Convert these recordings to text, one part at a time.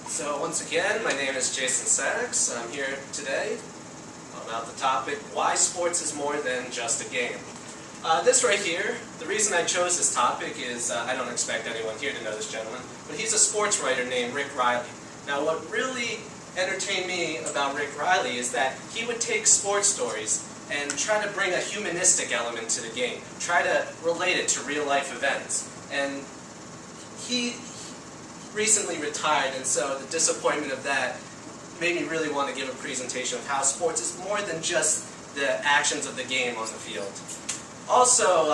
So once again, my name is Jason Sachs. I'm here today about the topic, why sports is more than just a game. This right here, the reason I chose this topic is, I don't expect anyone here to know this gentleman, but he's a sports writer named Rick Riley. Now what really entertained me about Rick Riley is that he would take sports stories and try to bring a humanistic element to the game, try to relate it to real life events. And he recently retired, and so the disappointment of that made me really want to give a presentation of how sports is more than just the actions of the game on the field. Also,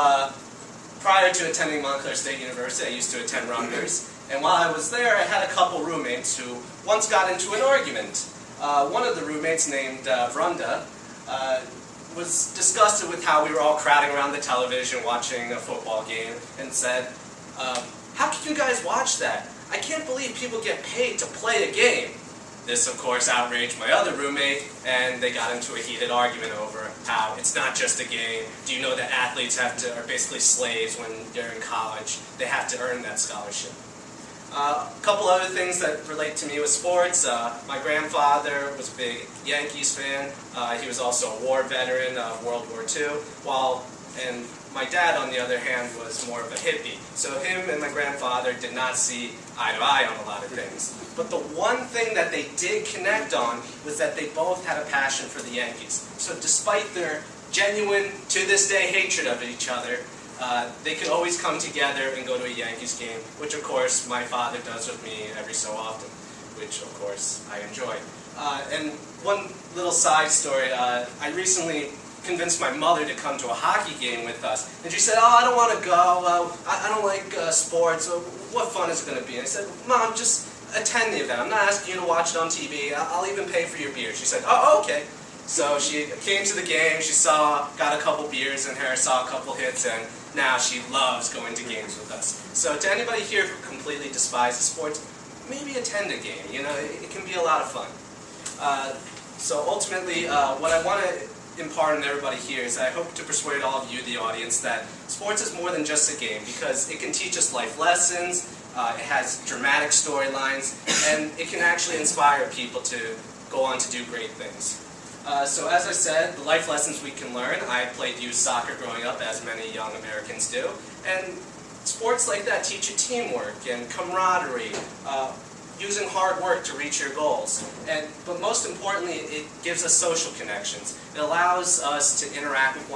prior to attending Montclair State University, I used to attend Rutgers, and while I was there, I had a couple roommates who once got into an argument. One of the roommates, named Vrunda, was disgusted with how we were all crowding around the television watching a football game and said, how can you guys watch that? I can't believe people get paid to play a game. This, of course, outraged my other roommate, and they got into a heated argument over how it's not just a game. Do you know that athletes are basically slaves when they're in college? They have to earn that scholarship. A couple other things that relate to me with sports. My grandfather was a big Yankees fan. He was also a war veteran of World War II, and my dad, on the other hand, was more of a hippie. So him and my grandfather did not see eye to eye on a lot of things. But the one thing that they did connect on was that they both had a passion for the Yankees. So despite their genuine, to this day, hatred of each other, they could always come together and go to a Yankees game, which of course my father does with me every so often, which of course I enjoy. And one little side story, I recently convinced my mother to come to a hockey game with us, and she said, oh, I don't want to go, I don't like sports, what fun is it going to be? And I said, Mom, just attend the event, I'm not asking you to watch it on TV, I'll even pay for your beer. She said, oh, okay. So she came to the game, she got a couple beers in her, saw a couple hits, and now she loves going to games with us. So to anybody here who completely despises sports, maybe attend a game, you know, it can be a lot of fun. So ultimately, what I want to impart on everybody here is I hope to persuade all of you, the audience, that sports is more than just a game, because it can teach us life lessons, it has dramatic storylines, and it can actually inspire people to go on to do great things. So as I said, the life lessons we can learn. I played youth soccer growing up, as many young Americans do, and sports like that teach you teamwork and camaraderie, using hard work to reach your goals. But most importantly, it gives us social connections. It allows us to interact with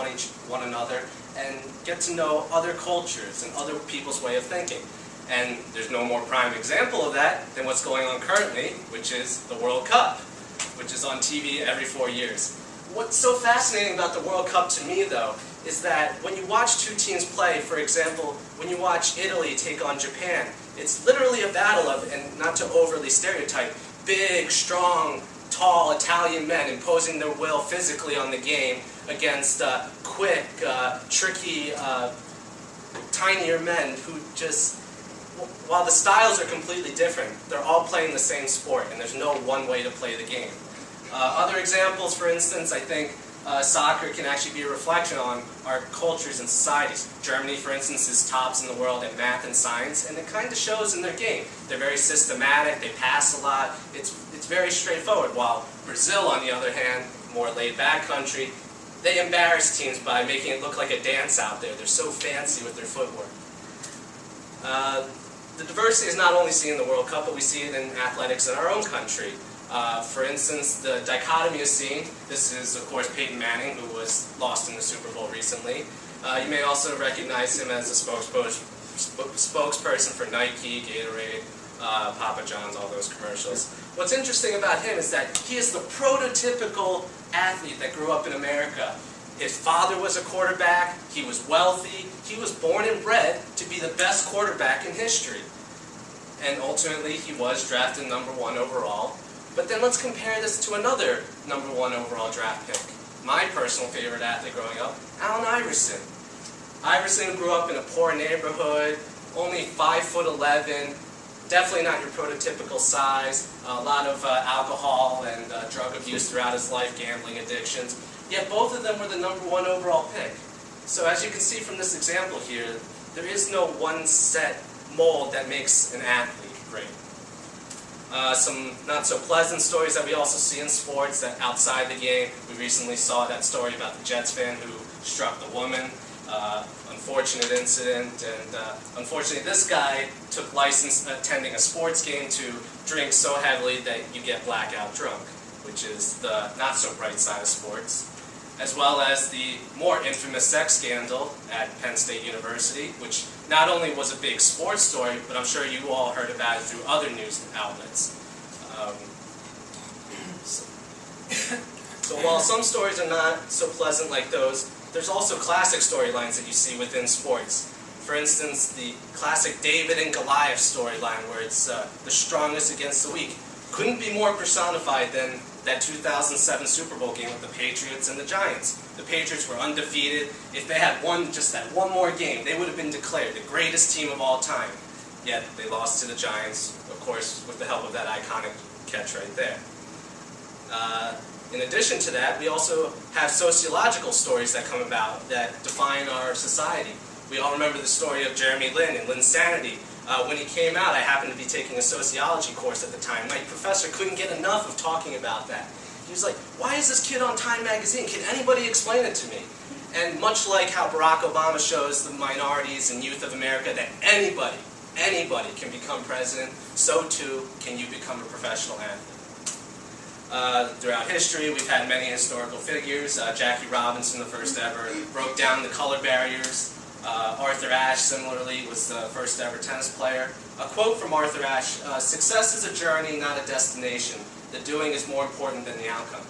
one another and get to know other cultures and other people's way of thinking. And there's no more prime example of that than what's going on currently, which is the World Cup, which is on TV every 4 years. What's so fascinating about the World Cup to me, though, is that when you watch two teams play, for example, when you watch Italy take on Japan, it's literally a battle of, and not to overly stereotype, big, strong, tall Italian men imposing their will physically on the game against quick, tricky, tinier men who just, while the styles are completely different, they're all playing the same sport, and there's no one way to play the game. Other examples, for instance, I think soccer can actually be a reflection on our cultures and societies. Germany, for instance, is tops in the world at math and science, and it kind of shows in their game. They're very systematic, they pass a lot, it's very straightforward, while Brazil, on the other hand, more laid-back country, they embarrass teams by making it look like a dance out there. They're so fancy with their footwork. The diversity is not only seen in the World Cup, but we see it in athletics in our own country. For instance, the dichotomy is seen. This is, of course, Peyton Manning, who was lost in the Super Bowl recently. You may also recognize him as a spokesperson for Nike, Gatorade, Papa John's, all those commercials. What's interesting about him is that he is the prototypical athlete that grew up in America. His father was a quarterback, he was wealthy, he was born and bred to be the best quarterback in history. And ultimately, he was drafted #1 overall. But then let's compare this to another #1 overall draft pick. My personal favorite athlete growing up, Allen Iverson. Iverson grew up in a poor neighborhood, only 5'11", definitely not your prototypical size, a lot of alcohol and drug abuse throughout his life, gambling addictions. Yet both of them were the #1 overall pick. So as you can see from this example here, there is no one set mold that makes an athlete great. Some not so pleasant stories that we also see in sports that outside the game. We recently saw that story about the Jets fan who struck the woman. Unfortunate incident, and unfortunately this guy took license attending a sports game to drink so heavily that you get blackout drunk, which is the not so bright side of sports, as well as the more infamous sex scandal at Penn State University, which not only was a big sports story, but I'm sure you all heard about it through other news outlets. So while some stories are not so pleasant like those, there's also classic storylines that you see within sports. For instance, the classic David and Goliath storyline, where it's the strongest against the weak, couldn't be more personified than that 2007 Super Bowl game with the Patriots and the Giants. The Patriots were undefeated. If they had won just that one more game, they would have been declared the greatest team of all time. Yet they lost to the Giants, of course, with the help of that iconic catch right there. In addition to that, we also have sociological stories that come about that define our society. We all remember the story of Jeremy Lin and Linsanity. When he came out, I happened to be taking a sociology course at the time. My professor couldn't get enough of talking about that. He was like, why is this kid on Time magazine? Can anybody explain it to me? And much like how Barack Obama shows the minorities and youth of America that anybody can become president, so too can you become a professional athlete. Throughout history, we've had many historical figures. Jackie Robinson, the first ever, broke down the color barriers. Arthur Ashe, similarly, was the first ever tennis player. A quote from Arthur Ashe, "Success is a journey, not a destination. The doing is more important than the outcome."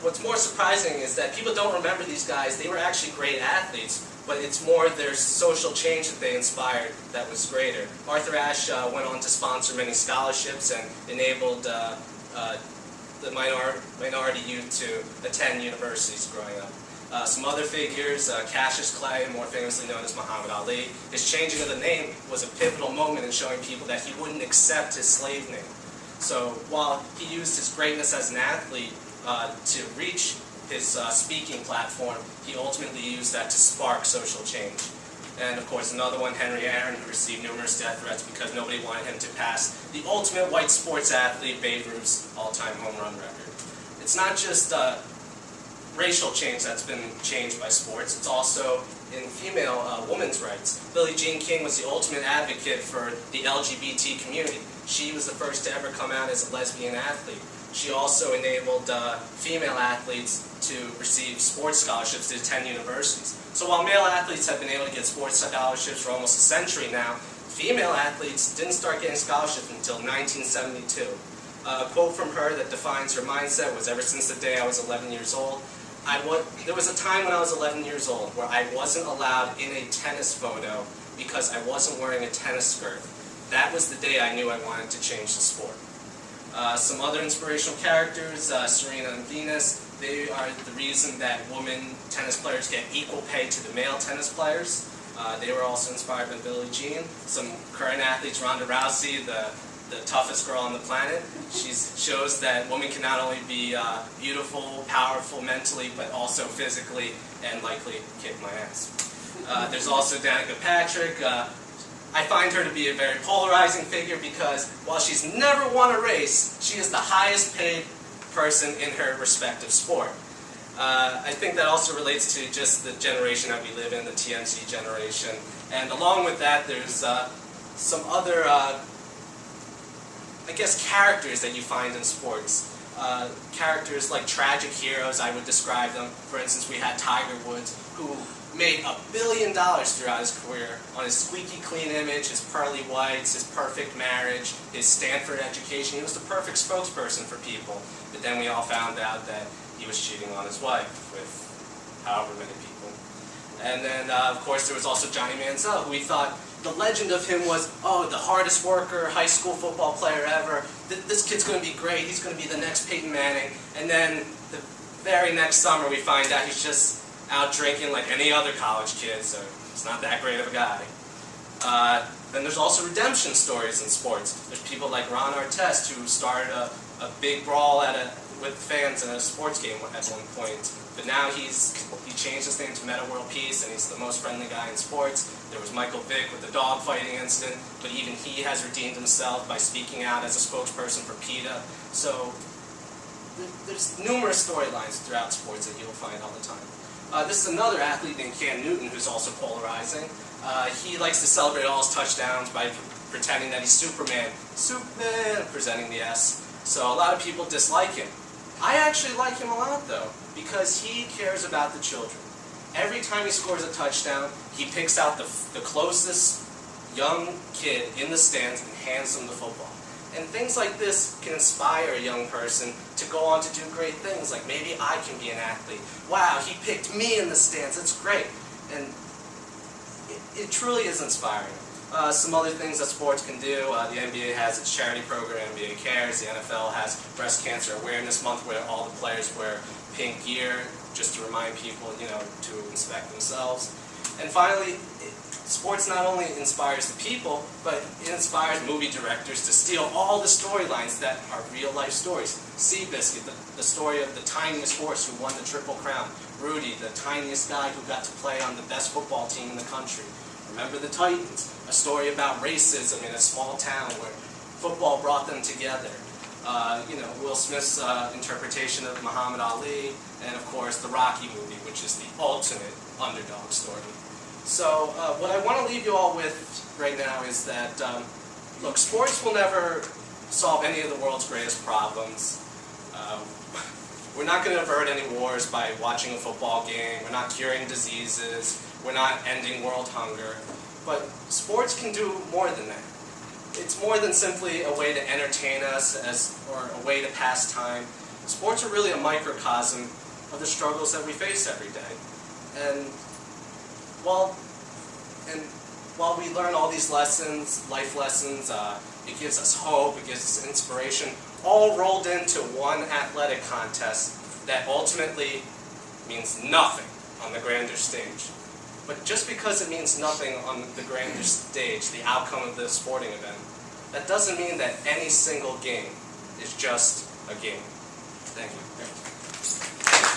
What's more surprising is that people don't remember these guys. They were actually great athletes, but it's more their social change that they inspired that was greater. Arthur Ashe went on to sponsor many scholarships and enabled the minority youth to attend universities growing up. Some other figures, Cassius Clay, more famously known as Muhammad Ali. His changing of the name was a pivotal moment in showing people that he wouldn't accept his slave name. So while he used his greatness as an athlete to reach his speaking platform, he ultimately used that to spark social change. And of course another one, Henry Aaron, who received numerous death threats because nobody wanted him to pass the ultimate white sports athlete, Babe Ruth's all-time home run record. It's not just racial change that's been changed by sports, it's also in female women's rights. Billie Jean King was the ultimate advocate for the LGBT community. She was the first to ever come out as a lesbian athlete. She also enabled female athletes to receive sports scholarships to attend universities. So while male athletes have been able to get sports scholarships for almost a century now, female athletes didn't start getting scholarships until 1972. A quote from her that defines her mindset was, "Ever since the day I was 11 years old, there was a time when I was 11 years old where I wasn't allowed in a tennis photo because I wasn't wearing a tennis skirt. That was the day I knew I wanted to change the sport." Some other inspirational characters, Serena and Venus, they are the reason that women tennis players get equal pay to the male tennis players. They were also inspired by Billie Jean. Some current athletes, Ronda Rousey, the toughest girl on the planet. She shows that women can not only be beautiful, powerful mentally, but also physically, and likely kick my ass. There's also Danica Patrick. I find her to be a very polarizing figure because while she's never won a race, she is the highest paid person in her respective sport. I think that also relates to just the generation that we live in, the TMZ generation. And along with that, there's some other I guess characters that you find in sports. Characters like tragic heroes, I would describe them. For instance, we had Tiger Woods, who made $1 billion throughout his career on his squeaky clean image, his pearly whites, his perfect marriage, his Stanford education. He was the perfect spokesperson for people. But then we all found out that he was cheating on his wife with however many people. And then, of course, there was also Johnny Manziel, who we thought the legend of him was, oh, the hardest worker, high school football player ever. This kid's going to be great. He's going to be the next Peyton Manning. And then the very next summer we find out he's just out drinking like any other college kid, so he's not that great of a guy. Then there's also redemption stories in sports. There's people like Ron Artest, who started a big brawl at with fans in a sports game at one point, but now he changed his name to Meta World Peace, and he's the most friendly guy in sports. There was Michael Vick with the dog fighting incident, but even he has redeemed himself by speaking out as a spokesperson for PETA. So there's numerous storylines throughout sports that you'll find all the time. This is another athlete named Cam Newton who's also polarizing. He likes to celebrate all his touchdowns by pretending that he's Superman, presenting the S. So a lot of people dislike him. I actually like him a lot though, because he cares about the children. Every time he scores a touchdown, he picks out the closest young kid in the stands and hands them the football. And things like this can inspire a young person to go on to do great things, like maybe I can be an athlete. Wow, he picked me in the stands, that's great. And it truly is inspiring. Some other things that sports can do, the NBA has its charity program, NBA Cares, the NFL has Breast Cancer Awareness Month where all the players wear pink gear just to remind people, to inspect themselves. And finally, sports not only inspires the people, but it inspires movie directors to steal all the storylines that are real-life stories. Seabiscuit, the story of the tiniest horse who won the Triple Crown. Rudy, the tiniest guy who got to play on the best football team in the country. Remember the Titans, a story about racism in a small town where football brought them together. Will Smith's interpretation of Muhammad Ali, and of course the Rocky movie, which is the ultimate underdog story. So what I want to leave you all with right now is that, look, sports will never solve any of the world's greatest problems. We're not going to avert any wars by watching a football game. We're not curing diseases. We're not ending world hunger. But sports can do more than that. It's more than simply a way to entertain us or a way to pass time. Sports are really a microcosm of the struggles that we face every day. And while we learn all these lessons, life lessons, it gives us hope, it gives us inspiration, all rolled into one athletic contest that ultimately means nothing on the grander stage. But just because it means nothing on the grander stage, the outcome of the sporting event, that doesn't mean that any single game is just a game. Thank you.